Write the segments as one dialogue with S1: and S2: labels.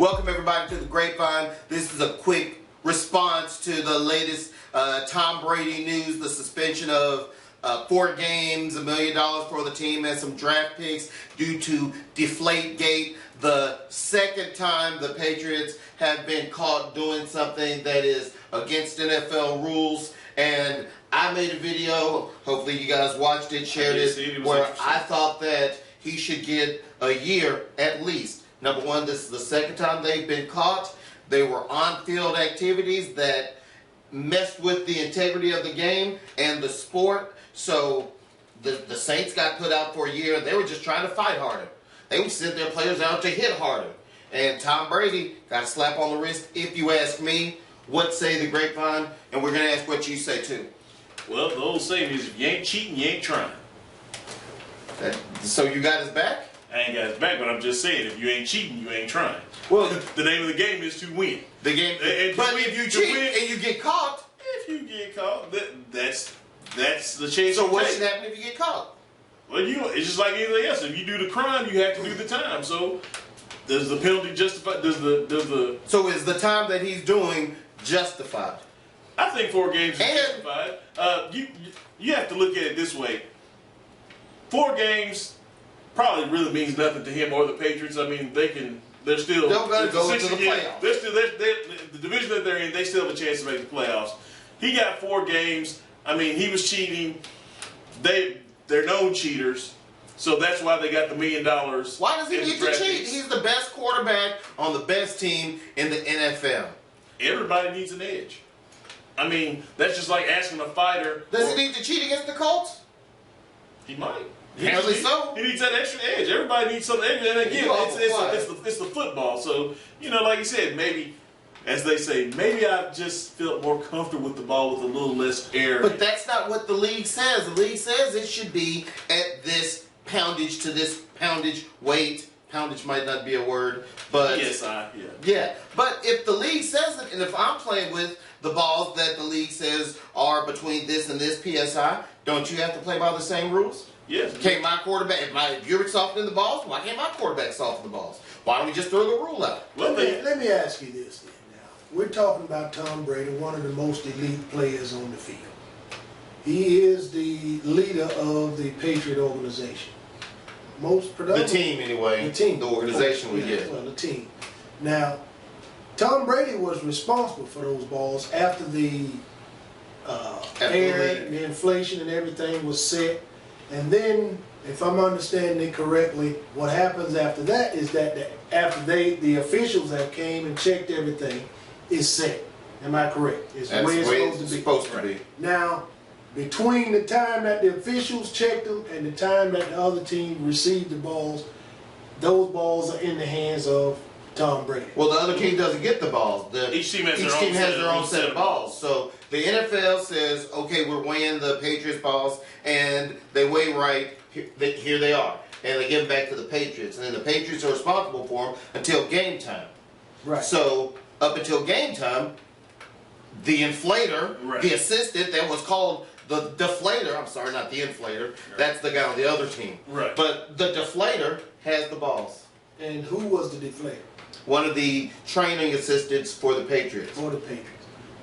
S1: Welcome everybody to the Grapevine. This is a quick response to the latest Tom Brady news, the suspension of 4 games, $1 million for the team, and some draft picks due to deflategate. The second time the Patriots have been caught doing something that is against NFL rules. And I made a video, hopefully you guys watched it, shared it, where I thought that he should get a year at least. Number one, this is the second time they've been caught. They were on-field activities that messed with the integrity of the game and the sport. So the Saints got put out for a year, and they were just trying to fight harder. They would send their players out to hit harder. And Tom Brady got a slap on the wrist, if you ask me. What say the Grapevine? And we're going to ask what you say, too.
S2: Well, the old saying is, if you ain't cheating, you ain't trying.
S1: So you got his back?
S2: I ain't got his back, but I'm just saying, if you ain't cheating, you ain't trying.
S1: Well,
S2: the name of the game is to win.
S1: The game, but if you cheat and you get caught,
S2: that's the chance.
S1: So what should happen if you get caught?
S2: Well, it's just like anything else. If you do the crime, you have to do the time. So does the penalty justify?
S1: So is the time that he's doing justified?
S2: I think 4 games is justified. You have to look at it this way. 4 games probably really means nothing to him or the Patriots. I mean, they're still
S1: going to go into the playoffs.
S2: The division that they're in, they still have a chance to make the playoffs. He got 4 games. I mean, he was cheating. They're known cheaters, so that's why they got the $1 million.
S1: Why does he need to cheat? He's the best quarterback on the best team in the NFL.
S2: Everybody needs an edge. I mean, that's just like asking a fighter.
S1: Does he need to cheat against the Colts?
S2: He might.
S1: Apparently so.
S2: He needs that extra edge. Everybody needs some edge. And again, it's the football. So, like you said, maybe, as they say, maybe I just felt more comfortable with the ball with a little less air.
S1: But that's not what the league says. The league says it should be at this poundage to this poundage weight. Poundage might not be a word, but yeah. But if the league says it, and if I'm playing with the balls that the league says are between this and this PSI, don't you have to play by the same rules?
S2: Yes.
S1: Can't my quarterback, if you're softening the balls, why can't my quarterback soften the balls? Why don't we just throw the rule out?
S3: Let me ask you this then now. We're talking about Tom Brady, one of the most elite players on the field. He is the leader of the Patriot organization. Most productive.
S1: The team, anyway. The team. The organization we get.
S3: Well, the team. Now, Tom Brady was responsible for those balls after the air, the inflation and everything was set. And then, if I'm understanding it correctly, what happens after that is that after the officials that came and checked everything is set. Am I correct? It's the way it's supposed to be. Now, between the time that the officials checked them and the time that the other team received the balls, those balls are in the hands of Tom Brady.
S1: Well, the other team doesn't get the balls. Each team has their own set of balls. So the NFL says, okay, we're weighing the Patriots balls, and they weigh right. Here they are. And they give them back to the Patriots. And then the Patriots are responsible for them until game time.
S3: Right.
S1: So up until game time, the inflator, the assistant that was called the deflator, I'm sorry, not the inflator, that's the guy on the other team.
S2: Right.
S1: But the deflator has the balls.
S3: And who was the deflator?
S1: One of the training assistants for the Patriots.
S3: For the Patriots.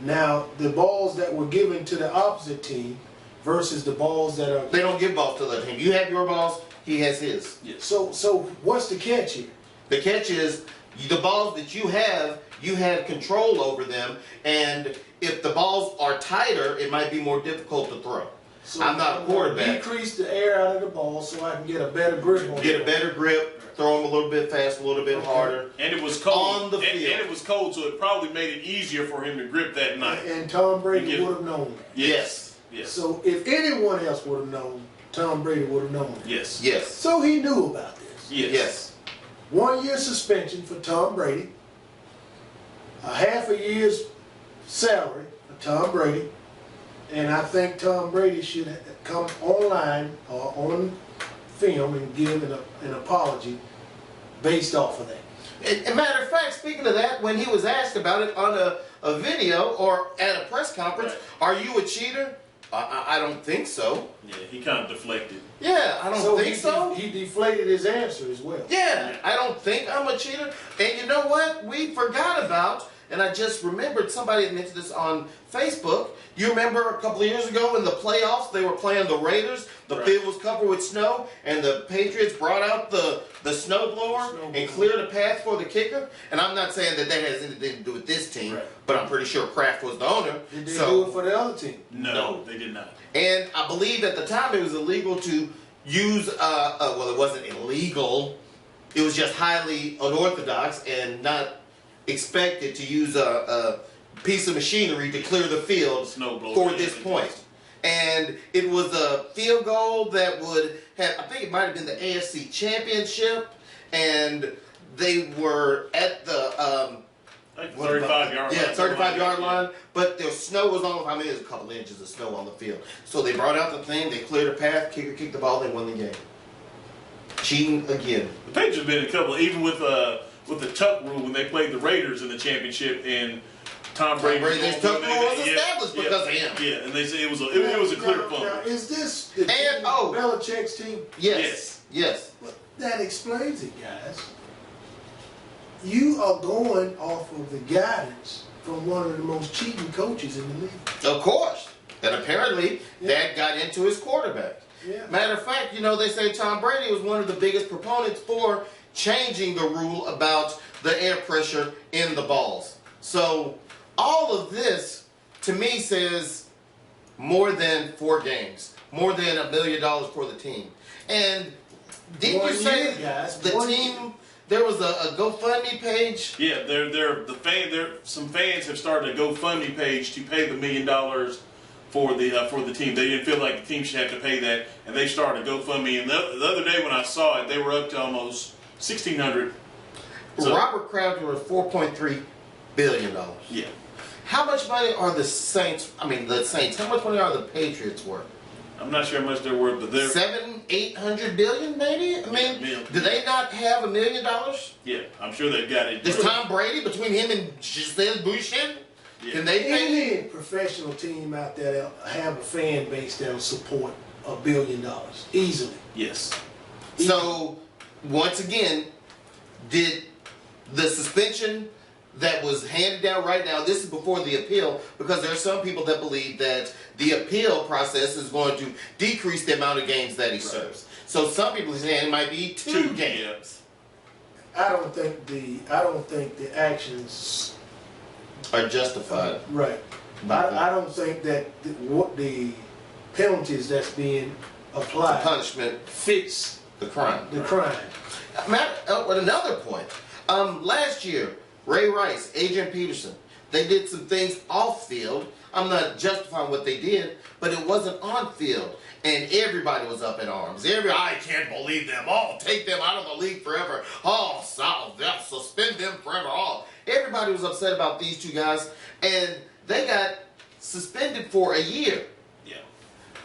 S3: Now, the balls that were given to the opposite team versus the balls that are...
S1: They don't give balls to the other team. You have your balls, he has his.
S3: Yes. So what's the catch here?
S1: The catch is the balls that you have control over them, and if the balls are tighter, it might be more difficult to throw.
S3: So
S1: I'm not a quarterback.
S3: Decrease the air out of the ball so I can get a better grip on it.
S1: Get a better grip. Throw them a little bit faster, a little bit harder.
S2: And it was cold.
S1: On the field.
S2: And it was cold, so it probably made it easier for him to grip that night.
S3: And Tom Brady would have known that.
S2: Yes.
S3: So if anyone else would have known, Tom Brady would have known that.
S2: Yes.
S1: Yes.
S3: So he knew about this.
S1: Yes.
S3: 1 year suspension for Tom Brady. A half a year's salary for Tom Brady. And I think Tom Brady should come online or on film and give an apology based off of that.
S1: As a matter of fact, speaking of that, when he was asked about it on a video or at a press conference, are you a cheater? I don't think so.
S2: Yeah, he kind of deflected.
S1: Yeah, I don't think so.
S3: He deflated his answer as well.
S1: Yeah, I don't think I'm a cheater. And you know what? We forgot about, and I just remembered somebody had mentioned this on Facebook. You remember a couple of years ago in the playoffs, they were playing the Raiders. The field was covered with snow, and the Patriots brought out the snowblower and cleared a path for the kicker. And I'm not saying that has anything to do with this team, but I'm pretty sure Kraft was the owner.
S3: Did they do it for the other team?
S2: No, they did not.
S1: And I believe at the time it was illegal to use, well, it wasn't illegal. It was just highly unorthodox and not expected to use a piece of machinery to clear the field for this point. And it was a field goal that would have, I think it might have been the AFC Championship, and they were at the
S2: 35-yard line.
S1: Yeah, 35-yard line. But the snow was on. I mean, there's a couple inches of snow on the field. So they brought out the thing. They cleared a path. Kicker kicked the ball. They won the game. Cheating again.
S2: The Patriots have been a couple, even with the tuck rule when they played the Raiders in the championship, and Tom Brady.
S1: This tuck rule was established because of him.
S2: Yeah, and they said it was a clear fumble.
S3: Now, is this the team, Belichick's team?
S1: Yes.
S3: Well, that explains it, guys. You are going off of the guidance from one of the most cheating coaches in the league.
S1: Of course. And apparently that got into his quarterback.
S3: Yeah.
S1: Matter of fact, you know, they say Tom Brady was one of the biggest proponents for changing the rule about the air pressure in the balls. So all of this, to me, says more than 4 games. More than $1 million for the team. And didn't you say the team... There was a GoFundMe page.
S2: Yeah, some fans have started a GoFundMe page to pay the $1 million for the team. They didn't feel like the team should have to pay that, and they started a GoFundMe. And the other day when I saw it, they were up to almost $1,600. So,
S1: Robert Kraft was $4.3 billion.
S2: Yeah.
S1: How much money are the Saints? How much money are the Patriots worth?
S2: I'm not sure how much they're worth, but they're
S1: $700-800 billion, maybe. I mean, do they not have $1 million?
S2: Yeah, I'm sure they've got it.
S1: Does Tom Brady, between him and Gisele Bündchen, can they pay?
S3: Any professional team out there that have a fan base that'll support $1 billion easily?
S2: Yes.
S1: So, once again, did the suspension that was handed down right now, this is before the appeal, because there are some people that believe that the appeal process is going to decrease the amount of games that he serves. So some people are saying it might be 2 games.
S3: I don't think the actions
S1: Are justified.
S3: Right. I don't think that what the penalties that's being applied,
S1: The punishment
S3: fits
S1: the crime.
S3: the crime.
S1: With another point, last year, Ray Rice, Adrian Peterson, they did some things off field. I'm not justifying what they did, but it wasn't on field. And everybody was up in arms. I can't believe them. Oh, take them out of the league forever. Oh, suspend them forever. Oh, everybody was upset about these 2 guys, and they got suspended for a year.
S2: Yeah.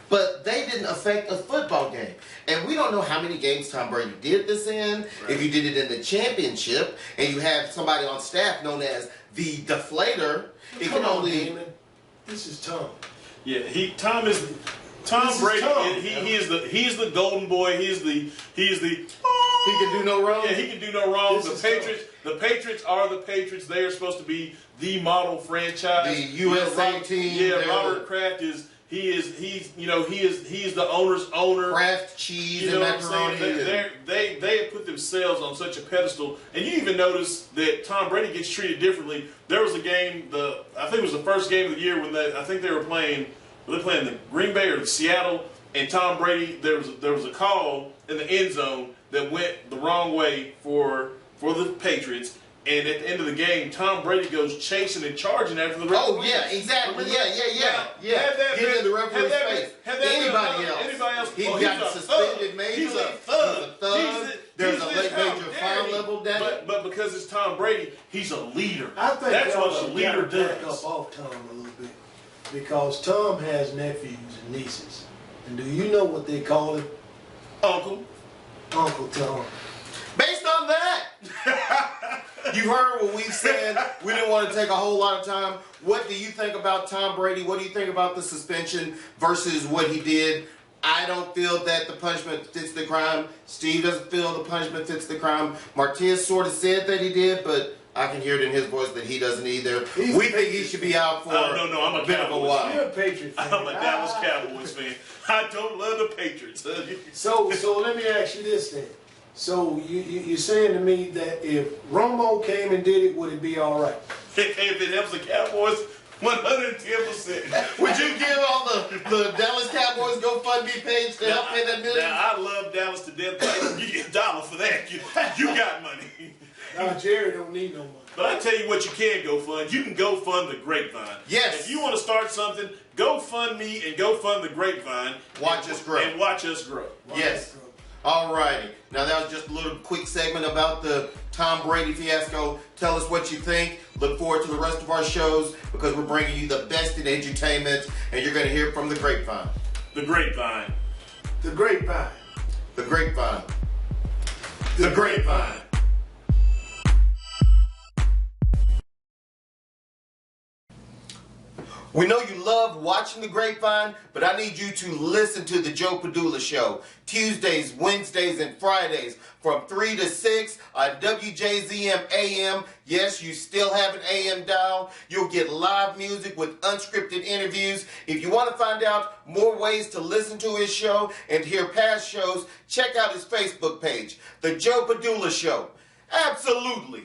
S1: But they didn't affect a football game. And we don't know how many games Tom Brady did this in. Right. If you did it in the championship, and you have somebody on staff known as the deflator, it can only...
S3: Damon. This is Tom.
S2: Yeah, Tom Brady. He is the golden boy. He is the.
S1: He can do no wrong.
S2: Yeah, he can do no wrong. The Patriots are the Patriots. They are supposed to be the model franchise.
S1: The USA team.
S2: Yeah, Robert Kraft is. He's the owner's owner.
S1: Kraft cheese and macaroni.
S2: They have put themselves on such a pedestal, and you even notice that Tom Brady gets treated differently. There was a game, I think it was the first game of the year when I think they were playing. Were they playing the Green Bay or the Seattle? And Tom Brady, there was a call in the end zone that went the wrong way for the Patriots. And at the end of the game, Tom Brady goes chasing and charging after the referee.
S1: Oh, yeah, exactly. Yeah. Get in the referee's face. Anybody else. He got suspended major.
S2: He's a thug.
S1: There's a major fine level down.
S2: But because it's Tom Brady, he's a leader.
S3: I think
S2: that's what a leader does.
S3: Back up off Tom a little bit. Because Tom has nephews and nieces. And do you know what they call him?
S2: Uncle
S3: Uncle Tom.
S1: Based on that, You heard what we said. We didn't want to take a whole lot of time. What do you think about Tom Brady? What do you think about the suspension versus what he did? I don't feel that the punishment fits the crime. Steve doesn't feel the punishment fits the crime. Martinez sort of said that he did, but I can hear it in his voice that he doesn't either. We think he should be out for
S2: no, I'm a
S1: bit of a while.
S3: You're a Patriot fan.
S2: I'm a Dallas Cowboys fan. I don't love the Patriots.
S3: So let me ask you this then. So you're saying to me that if Romo came and did it, would it be all right?
S2: If it helps the Cowboys, 110%.
S1: Would you give all the Dallas Cowboys GoFundMe page to help pay that million?
S2: Now, I love Dallas to death, but you get $1 for that. You got money.
S3: No, Jerry don't need no money.
S2: But I tell you what you can go fund. You can go fund the Grapevine.
S1: Yes.
S2: If you want to start something, go fund me and go fund the Grapevine.
S1: Watch us grow.
S2: And watch us grow.
S1: Yes. All righty. Now that was just a little quick segment about the Tom Brady fiasco. Tell us what you think. Look forward to the rest of our shows because we're bringing you the best in edutainment, and you're going to hear from the Grapevine.
S2: The Grapevine.
S3: The Grapevine.
S1: The Grapevine. The Grapevine. We know you love watching the Grapevine, but I need you to listen to the Joe Padula Show. Tuesdays, Wednesdays, and Fridays from 3 to 6 on WJZM AM. Yes, you still have an AM dial. You'll get live music with unscripted interviews. If you want to find out more ways to listen to his show and hear past shows, check out his Facebook page, The Joe Padula Show. Absolutely.